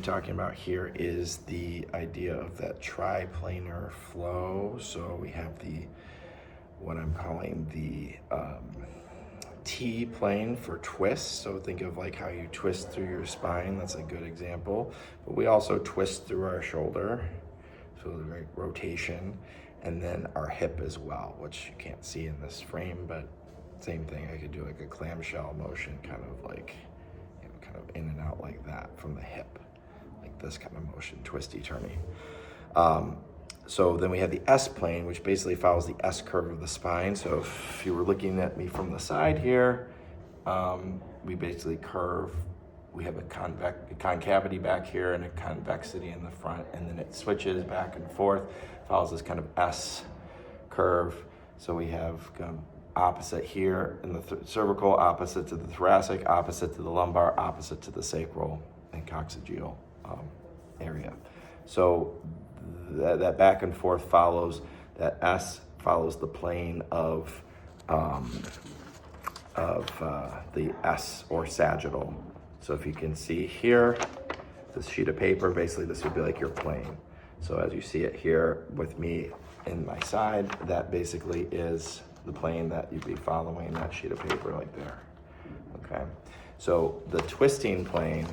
Talking about here is the idea of that triplanar flow. So we have what I'm calling the T plane for twist. So think of like how you twist through your spine. That's a good example. But we also twist through our shoulder, so the rotation, and then our hip as well, which you can't see in this frame, but same thing. I could do like a clamshell motion, kind of like, kind of in and out like that from the hip. This kind of motion, twisty, turny. So then we have the S plane, which basically follows the S curve of the spine. So if you were looking at me from the side here, we basically curve. We have a concavity back here and a convexity in the front, and then it switches back and forth, follows this kind of S curve. So we have opposite here in the cervical, opposite to the thoracic, opposite to the lumbar, opposite to the sacral and coccygeal area. So that back and forth follows, that S follows the plane of the S or sagittal. So if you can see here, this sheet of paper, basically this would be like your plane. So as you see it here with me in my side, that basically is the plane that you'd be following, that sheet of paper like there, okay? So the twisting plane,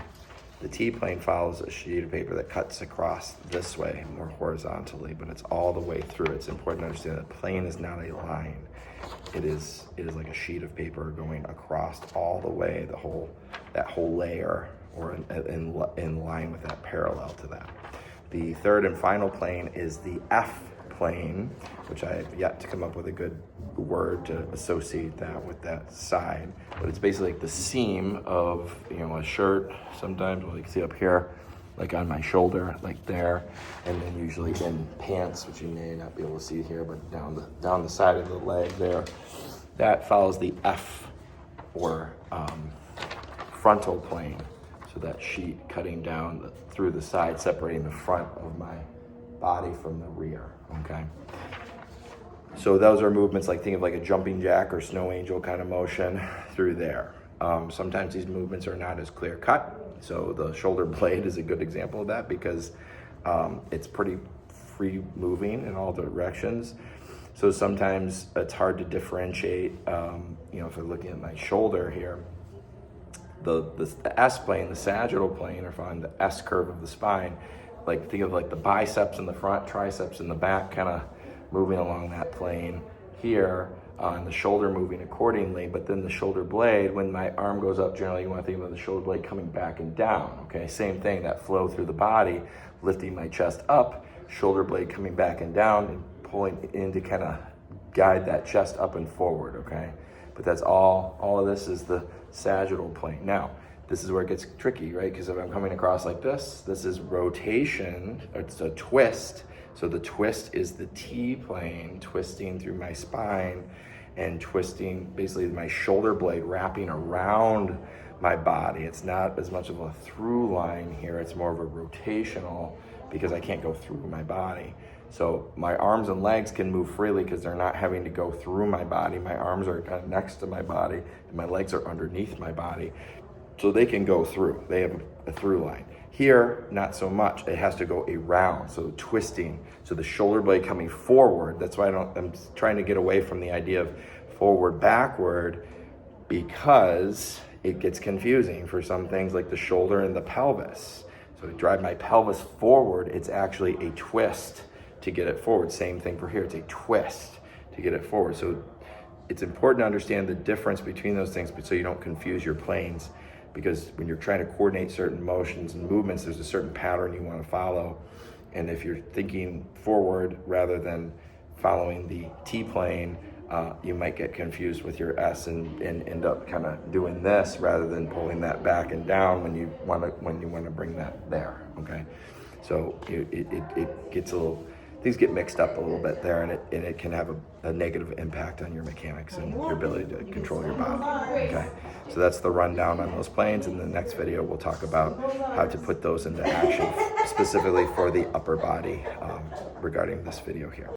the T plane follows a sheet of paper that cuts across this way, more horizontally, but it's all the way through. It's important to understand that plane is not a line. It is like a sheet of paper going across all the way, that whole layer, or in line with that, parallel to that. The third and final plane is the F plane, which I have yet to come up with a good word to associate that with that side, but it's basically like the seam of a shirt. Sometimes, well, you can see up here, like on my shoulder, like there, and then usually in pants, which you may not be able to see here, but down the side of the leg there, that follows the F or frontal plane. So that sheet cutting down through the side, separating the front of my body from the rear, okay? So those are movements like, think of like a jumping jack or snow angel kind of motion through there. Sometimes these movements are not as clear cut. So the shoulder blade is a good example of that because it's pretty free moving in all directions. So sometimes it's hard to differentiate, if I'm looking at my shoulder here, the S plane, the sagittal plane, or following the S curve of the spine, like think of like the biceps in the front, triceps in the back, kind of moving along that plane here, and the shoulder moving accordingly. But then the shoulder blade, when my arm goes up, generally you want to think of the shoulder blade coming back and down, okay? Same thing, that flow through the body, lifting my chest up, shoulder blade coming back and down, and pulling in to kind of guide that chest up and forward, okay? But that's all of this is the sagittal plane. Now, this is where it gets tricky, right? Because if I'm coming across like this is rotation, it's a twist. So the twist is the T plane, twisting through my spine and twisting basically my shoulder blade, wrapping around my body. It's not as much of a through line here, it's more of a rotational because I can't go through my body. So my arms and legs can move freely because they're not having to go through my body. My arms are kind of next to my body and my legs are underneath my body. So they can go through, they have a through line. Here, not so much, it has to go around, so twisting. So the shoulder blade coming forward, that's why I'm trying to get away from the idea of forward, backward, because it gets confusing for some things like the shoulder and the pelvis. So to drive my pelvis forward, it's actually a twist to get it forward. Same thing for here, it's a twist to get it forward. So it's important to understand the difference between those things, but so you don't confuse your planes. Because when you're trying to coordinate certain motions and movements, there's a certain pattern you want to follow. And if you're thinking forward rather than following the T plane, you might get confused with your S and end up kind of doing this rather than pulling that back and down when you want to bring that there, okay? So it gets a little, things get mixed up a little bit there, and it can have a negative impact on your mechanics and your ability to control your body, okay? So that's the rundown on those planes. In the next video, we'll talk about how to put those into action, specifically for the upper body regarding this video here.